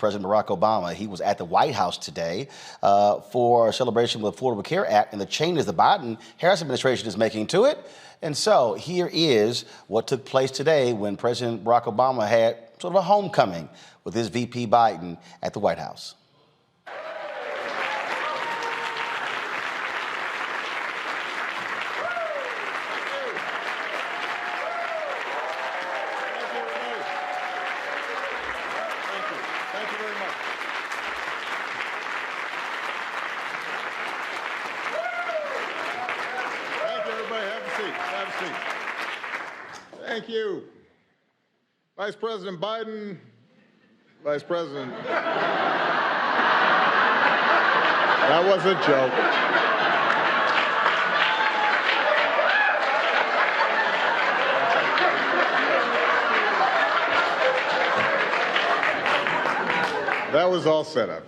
President Barack Obama. He was at the White House today for a celebration of the Affordable Care Act and the changes the Biden-Harris administration is making to it. And so here is what took place today when President Barack Obama had sort of a homecoming with his VP Biden at the White House. Thank you. Vice President Biden, Vice President. That was a joke. That was all set up.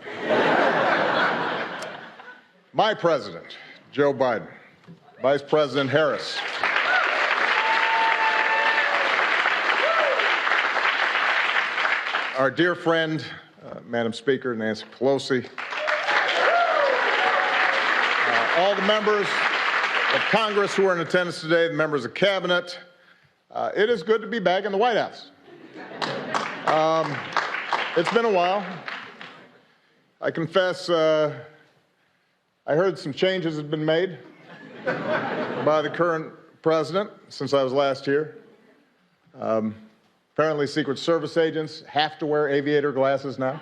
My president, Joe Biden, Vice President Harris. Our dear friend, Madam Speaker, Nancy Pelosi, all the members of Congress who are in attendance today, the members of Cabinet, it is good to be back in the White House. It's been a while. I confess, I heard some changes have been made by the current president since I was last here. Apparently, Secret Service agents have to wear aviator glasses now.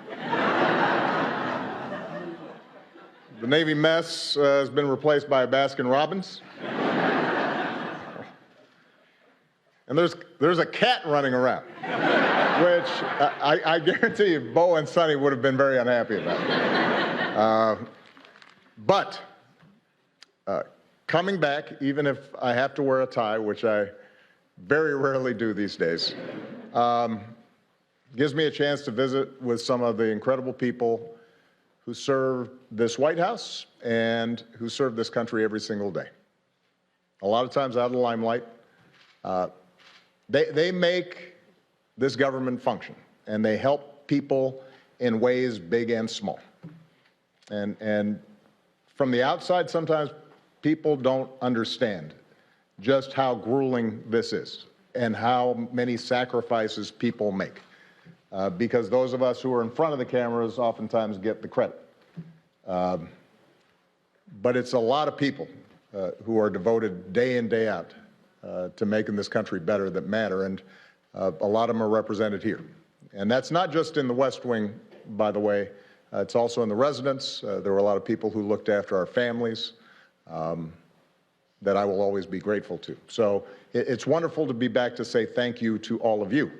The Navy mess has been replaced by a Baskin-Robbins. And there's a cat running around, which I guarantee you Bo and Sonny would have been very unhappy about. But coming back, even if I have to wear a tie, which I very rarely do these days, gives me a chance to visit with some of the incredible people who serve this White House and who serve this country every single day. A lot of times out of the limelight. They make this government function, and they help people in ways big and small. And from the outside, sometimes people don't understand just how grueling this is and how many sacrifices people make. Because those of us who are in front of the cameras oftentimes get the credit. But it's a lot of people who are devoted day in, day out to making this country better that matter, and a lot of them are represented here. And that's not just in the West Wing, by the way. It's also in the residence. There were a lot of people who looked after our families that I will always be grateful to. So it's wonderful to be back to say thank you to all of you.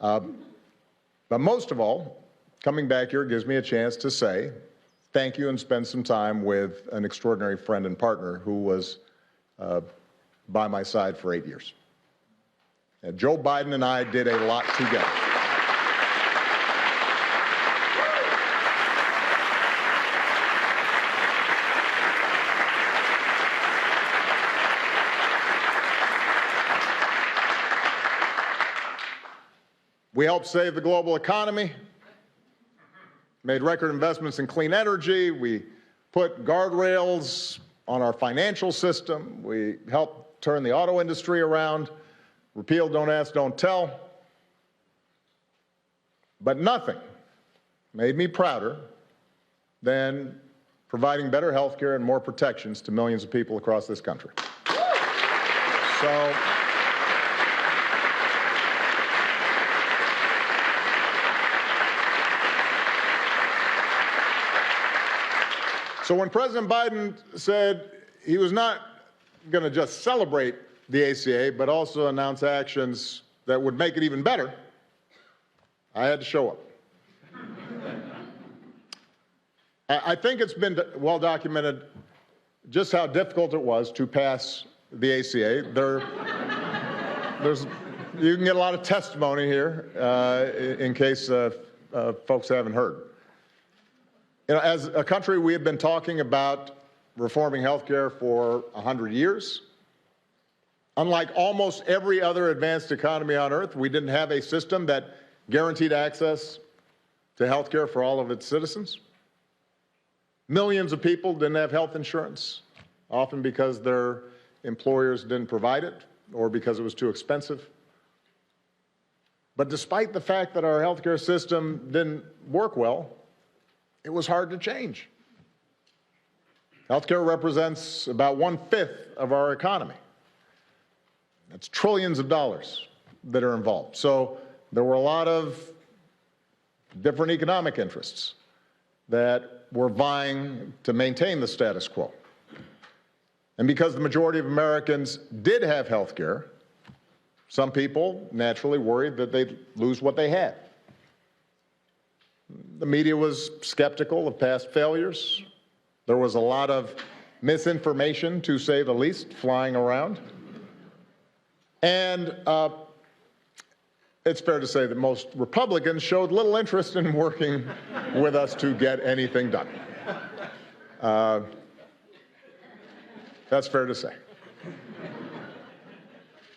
But most of all, coming back here gives me a chance to say thank you and spend some time with an extraordinary friend and partner who was by my side for 8 years. Joe Biden and I did a lot together. We helped save the global economy, made record investments in clean energy. We put guardrails on our financial system. We helped turn the auto industry around, repealed Don't Ask, Don't Tell. But nothing made me prouder than providing better health care and more protections to millions of people across this country. So when President Biden said he was not going to just celebrate the ACA, but also announce actions that would make it even better, I had to show up. I think it's been well documented just how difficult it was to pass the ACA. You can get a lot of testimony here in case folks haven't heard. You know, as a country, we have been talking about reforming health care for 100 years. Unlike almost every other advanced economy on earth, we didn't have a system that guaranteed access to health care for all of its citizens. Millions of people didn't have health insurance, often because their employers didn't provide it or because it was too expensive. But despite the fact that our healthcare system didn't work well, it was hard to change. Healthcare represents about 1/5 of our economy. That's trillions of dollars that are involved. So there were a lot of different economic interests that were vying to maintain the status quo. And because the majority of Americans did have health care, some people naturally worried that they'd lose what they had. The media was skeptical of past failures. There was a lot of misinformation, to say the least, flying around. And it's fair to say that most Republicans showed little interest in working with us to get anything done. That's fair to say.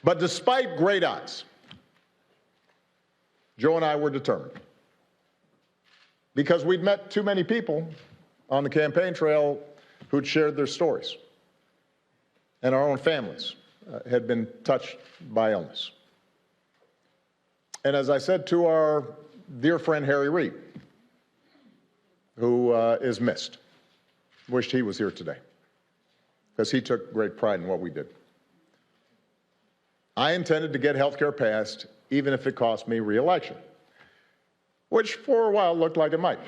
But despite great odds, Joe and I were determined. Because we'd met too many people on the campaign trail who'd shared their stories. And our own families had been touched by illness. And as I said to our dear friend Harry Reid, who is missed, wished he was here today, because he took great pride in what we did. I intended to get health care passed, even if it cost me re-election, which for a while looked like it might.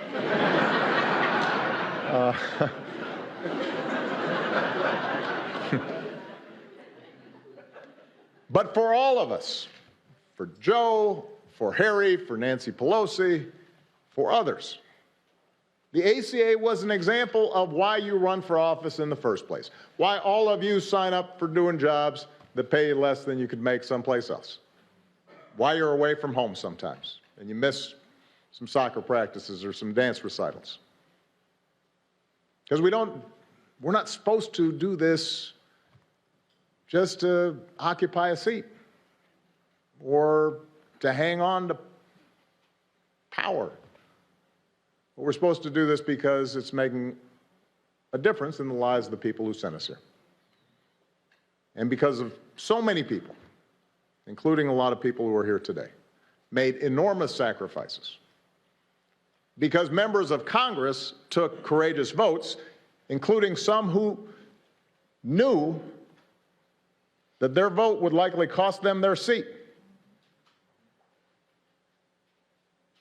But for all of us, for Joe, for Harry, for Nancy Pelosi, for others, the ACA was an example of why you run for office in the first place, why all of you sign up for doing jobs that pay you less than you could make someplace else, why you're away from home sometimes and you miss some soccer practices or some dance recitals. Because we're not supposed to do this just to occupy a seat or to hang on to power. But we're supposed to do this because it's making a difference in the lives of the people who sent us here. And because of so many people, including a lot of people who are here today, made enormous sacrifices. Because members of Congress took courageous votes, including some who knew that their vote would likely cost them their seat.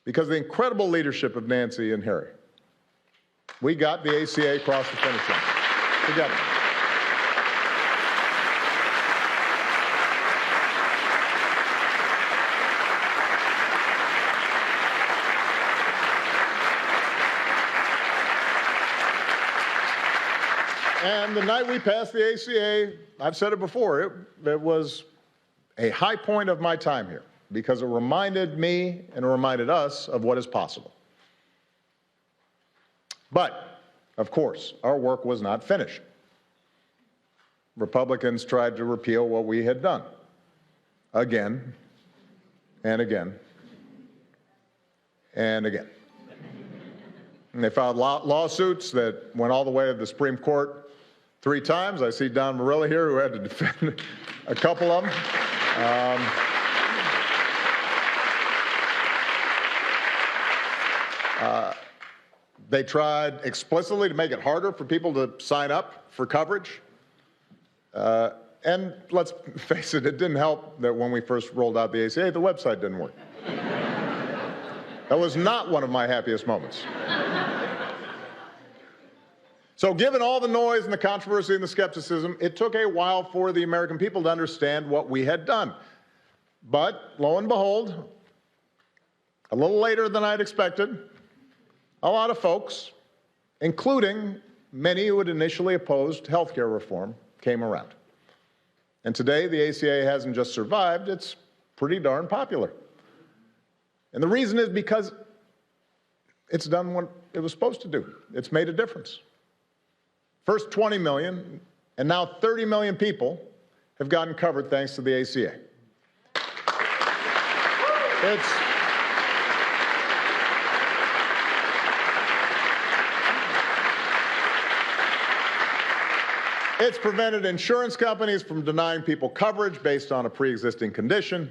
Because of the incredible leadership of Nancy and Harry, we got the ACA across the finish line together. And the night we passed the ACA, I've said it before, it was a high point of my time here because it reminded me and it reminded us of what is possible. But, of course, our work was not finished. Republicans tried to repeal what we had done again and again and again. And they filed lawsuits that went all the way to the Supreme Court 3 times. I see Don Marilla here, who had to defend a couple of them. They tried explicitly to make it harder for people to sign up for coverage. And let's face it, it didn't help that when we first rolled out the ACA, the website didn't work. That was not one of my happiest moments. So given all the noise and the controversy and the skepticism, it took a while for the American people to understand what we had done. But lo and behold, a little later than I'd expected, a lot of folks, including many who had initially opposed health care reform, came around. And today, the ACA hasn't just survived, it's pretty darn popular. And the reason is because it's done what it was supposed to do. It's made a difference. First 20 million, and now 30 million people have gotten covered thanks to the ACA. It's prevented insurance companies from denying people coverage based on a pre-existing condition.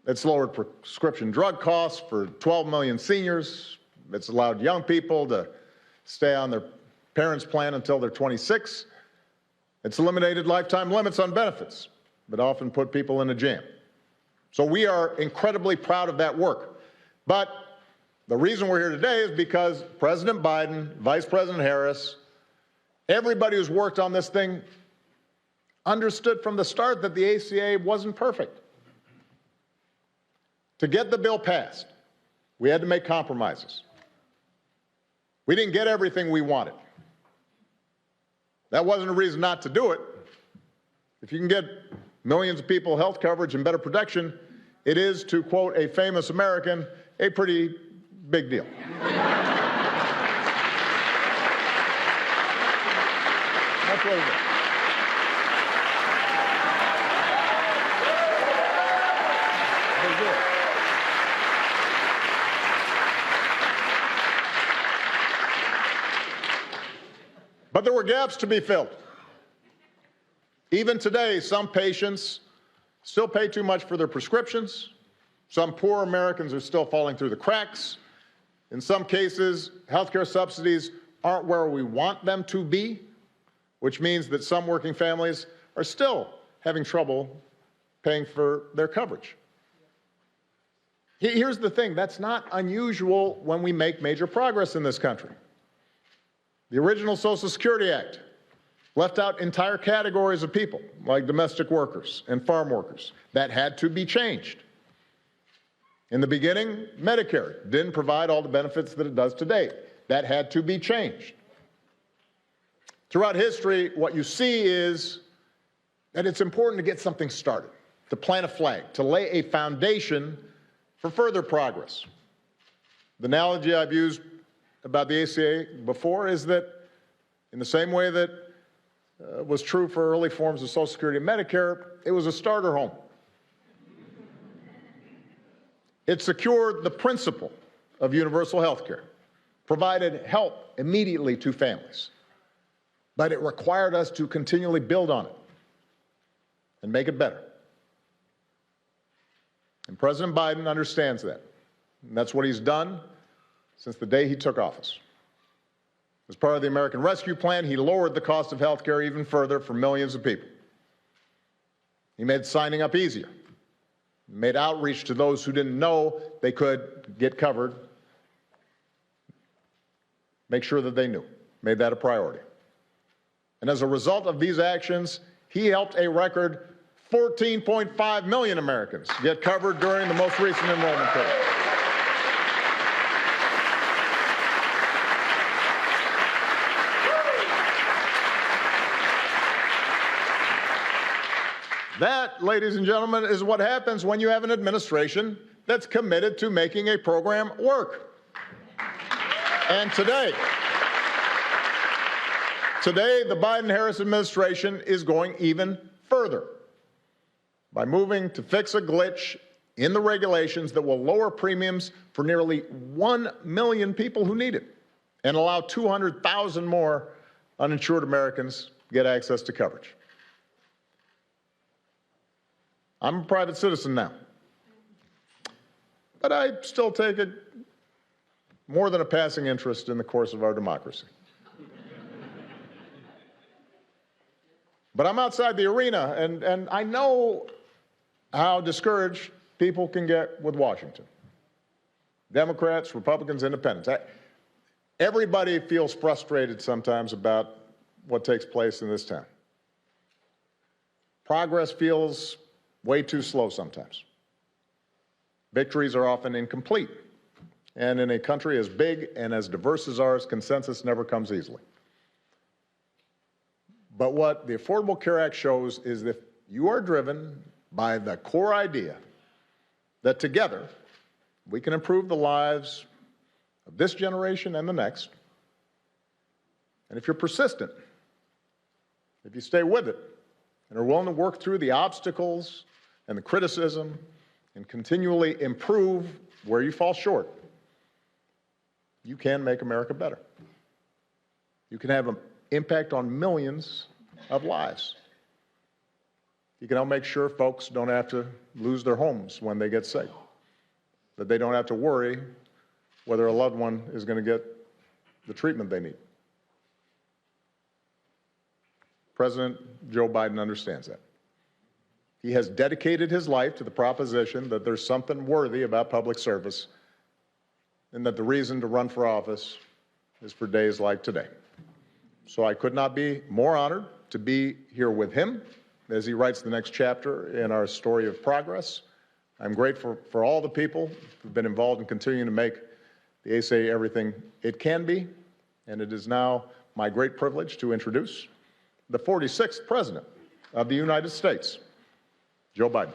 It's lowered prescription drug costs for 12 million seniors. It's allowed young people to stay on their parents' plan until they're 26. It's eliminated lifetime limits on benefits that often put people in a jam. So we are incredibly proud of that work. But the reason we're here today is because President Biden, Vice President Harris, everybody who's worked on this thing understood from the start that the ACA wasn't perfect. To get the bill passed, we had to make compromises. We didn't get everything we wanted. That wasn't a reason not to do it. If you can get millions of people health coverage and better protection, it is, to quote a famous American, a pretty big deal. That's what it is. Big deal. But there were gaps to be filled. Even today, some patients still pay too much for their prescriptions. Some poor Americans are still falling through the cracks. In some cases, healthcare subsidies aren't where we want them to be, which means that some working families are still having trouble paying for their coverage. Here's the thing, that's not unusual when we make major progress in this country. The original Social Security Act left out entire categories of people, like domestic workers and farm workers. That had to be changed. In the beginning, Medicare didn't provide all the benefits that it does today. That had to be changed. Throughout history, what you see is that it's important to get something started, to plant a flag, to lay a foundation for further progress. The analogy I've used about the ACA before is that in the same way that was true for early forms of Social Security and Medicare, it was a starter home. It secured the principle of universal health care, provided help immediately to families, but it required us to continually build on it and make it better. And President Biden understands that, and that's what he's done since the day he took office. As part of the American Rescue Plan, he lowered the cost of health care even further for millions of people. He made signing up easier, made outreach to those who didn't know they could get covered, make sure that they knew, made that a priority. And as a result of these actions, he helped a record 14.5 million Americans get covered during the most recent enrollment period. That, ladies and gentlemen, is what happens when you have an administration that's committed to making a program work. And today, the Biden-Harris administration is going even further by moving to fix a glitch in the regulations that will lower premiums for nearly 1 million people who need it and allow 200,000 more uninsured Americans get access to coverage. I'm a private citizen now, but I still take more than a passing interest in the course of our democracy. But I'm outside the arena, and I know how discouraged people can get with Washington. Democrats, Republicans, Independents. Everybody feels frustrated sometimes about what takes place in this town. Progress feels way too slow sometimes. Victories are often incomplete. And in a country as big and as diverse as ours, consensus never comes easily. But what the Affordable Care Act shows is that you are driven by the core idea that together we can improve the lives of this generation and the next. And if you're persistent, if you stay with it, and are willing to work through the obstacles and the criticism and continually improve where you fall short, you can make America better. You can have an impact on millions of lives. He can help make sure folks don't have to lose their homes when they get sick, that they don't have to worry whether a loved one is going to get the treatment they need. President Joe Biden understands that. He has dedicated his life to the proposition that there's something worthy about public service and that the reason to run for office is for days like today. So I could not be more honored to be here with him as he writes the next chapter in our story of progress. I'm grateful for all the people who've been involved in continuing to make the ASA everything it can be, and it is now my great privilege to introduce the 46th President of the United States, Joe Biden.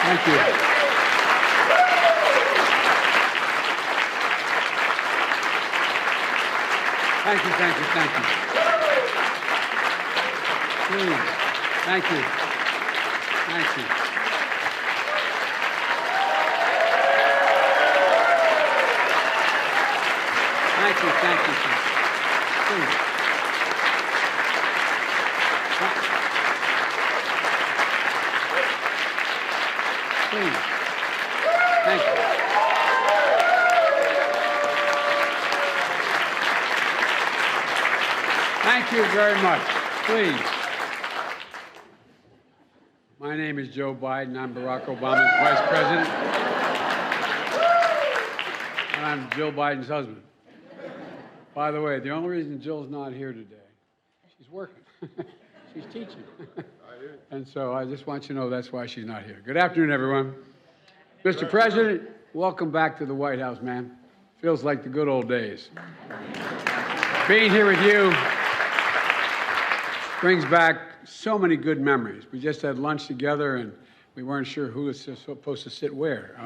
Thank you. Thank you, thank you, thank you. Please. Thank you. Thank you. Thank you, thank you, thank you. Please. Please. Thank you. Thank you very much. Please. My name is Joe Biden. I'm Barack Obama's Vice President. And I'm Jill Biden's husband. By the way, the only reason Jill's not here today, she's working. She's teaching. And so I just want you to know that's why she's not here. Good afternoon, everyone. Mr. President, welcome back to the White House, man. Feels like the good old days. Being here with you brings back so many good memories. We just had lunch together, and we weren't sure who was supposed to sit where.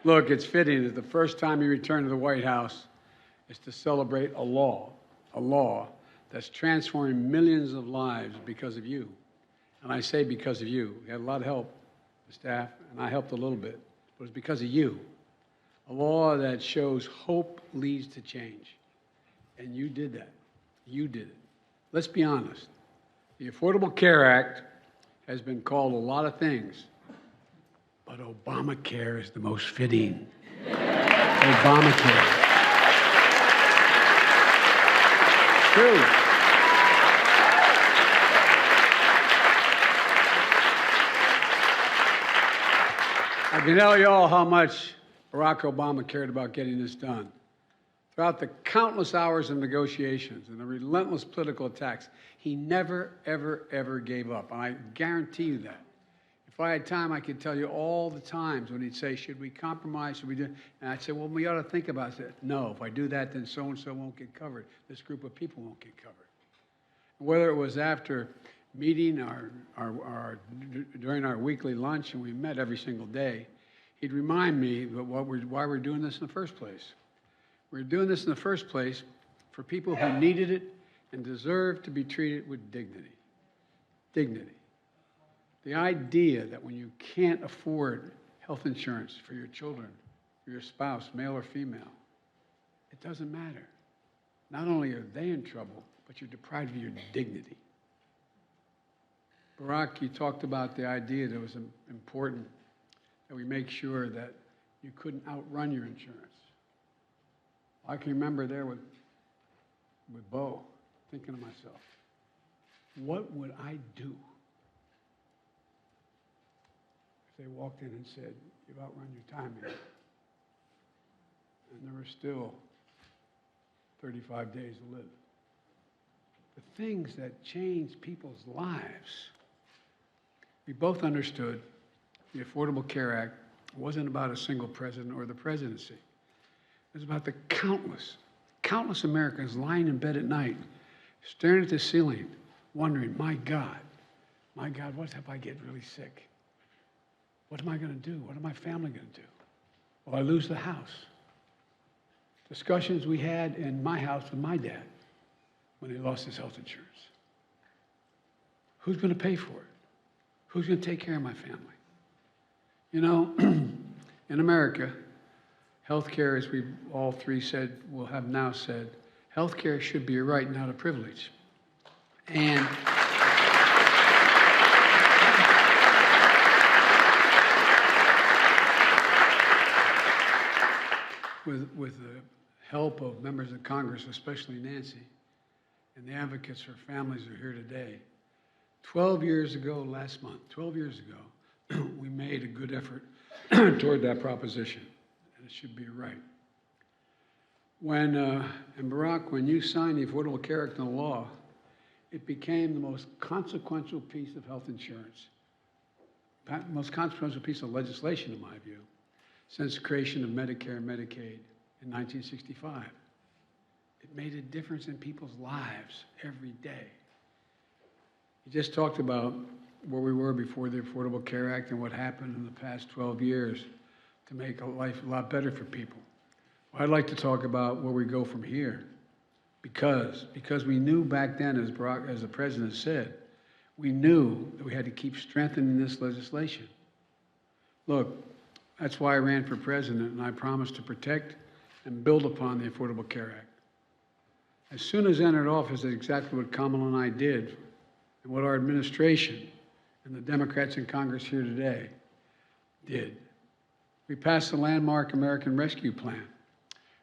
Look, it's fitting that the first time you return to the White House is to celebrate a law that's transforming millions of lives because of you. And I say because of you. We had a lot of help, the staff, and I helped a little bit, but it's because of you. A law that shows hope leads to change. And you did that. You did it. Let's be honest. The Affordable Care Act has been called a lot of things, but Obamacare is the most fitting. Obamacare. True. I can tell you all how much Barack Obama cared about getting this done. Throughout the countless hours of negotiations and the relentless political attacks, he never, ever, ever gave up. And I guarantee you that. If I had time, I could tell you all the times when he'd say, should we compromise, should we do? And I'd say, well, we ought to think about it. No, if I do that, then so-and-so won't get covered. This group of people won't get covered. Whether it was after meeting during our weekly lunch, and we met every single day, he'd remind me why we're doing this in the first place. We're doing this in the first place for people who needed it and deserve to be treated with dignity. Dignity. The idea that when you can't afford health insurance for your children, for your spouse, male or female, it doesn't matter. Not only are they in trouble, but you're deprived of your dignity. Barack, you talked about the idea that it was important that we make sure that you couldn't outrun your insurance. I can remember there with Bo, thinking to myself, what would I do if they walked in and said, you've outrun your time here? And there were still 35 days to live. The things that change people's lives. We both understood the Affordable Care Act wasn't about a single president or the presidency. It was about the countless Americans lying in bed at night, staring at the ceiling, wondering, my God, what if I get really sick? What am I going to do? What is my family going to do? Will I lose the house? Discussions we had in my house with my dad when he lost his health insurance. who's going to pay for it? Who's going to take care of my family? You know, in America, healthcare, as we've all three said, will have now said, healthcare should be a right, not a privilege. And with the help of members of Congress, especially Nancy, and the advocates for families who are here today, 12 years ago, last month, 12 years ago, we made a good effort toward that proposition, and it should be right. And Barack, when you signed the Affordable Care Act into law, it became the most consequential piece of health insurance, most consequential piece of legislation, in my view, since the creation of Medicare and Medicaid in 1965. It made a difference in people's lives every day. You just talked about where we were before the Affordable Care Act and what happened in the past 12 years to make life a lot better for people. Well, I'd like to talk about where we go from here, because we knew back then, as the president said, we knew that we had to keep strengthening this legislation. Look, that's why I ran for president, and I promised to protect and build upon the Affordable Care Act. As soon as I entered office, that's exactly what Kamala and I did, and what our administration and the Democrats in Congress here today did. We passed the landmark American Rescue Plan,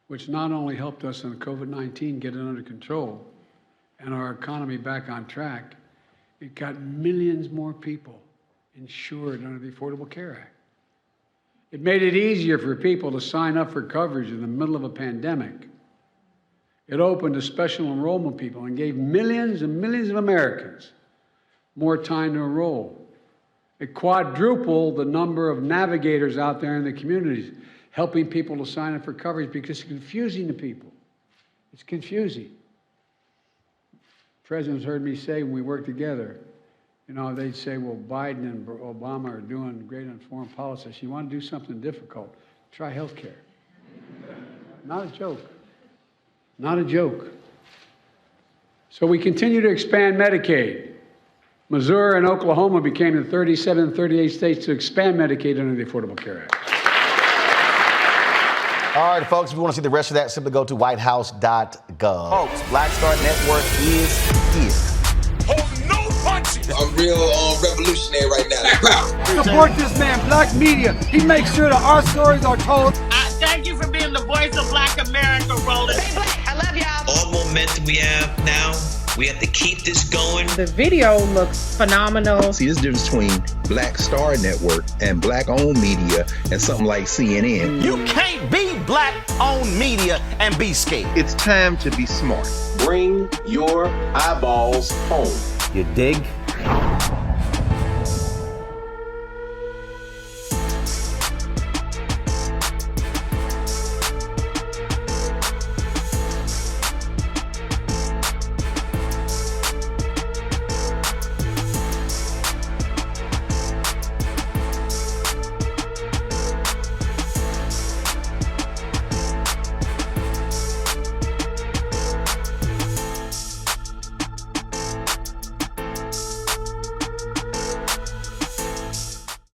which not only helped us in COVID-19 get it under control and our economy back on track, it got millions more people insured under the Affordable Care Act. It made it easier for people to sign up for coverage in the middle of a pandemic. It opened to special enrollment people and gave millions and millions of Americans more time to enroll. It quadrupled the number of navigators out there in the communities, helping people to sign up for coverage because it's confusing to people. It's confusing. Presidents heard me say when we worked together, you know, they'd say, well, Biden and Obama are doing great on foreign policy. So you want to do something difficult, try health care. Not a joke. Not a joke. So we continue to expand Medicaid. Missouri and Oklahoma became the 37 and 38 states to expand Medicaid under the Affordable Care Act. All right, folks, if you want to see the rest of that, simply go to whitehouse.gov. Folks, Black Star Network is here. I'm real revolutionary right now. Support this man, Black Media. He makes sure that our stories are told. Thank you for being the voice of Black America, Roland. Stay black. I love y'all. All momentum we have now, we have to keep this going. The video looks phenomenal. See, there's a difference between Black Star Network and Black-owned media and something like CNN. You can't be Black-owned media and be scared. It's time to be smart. Bring your eyeballs home. You dig?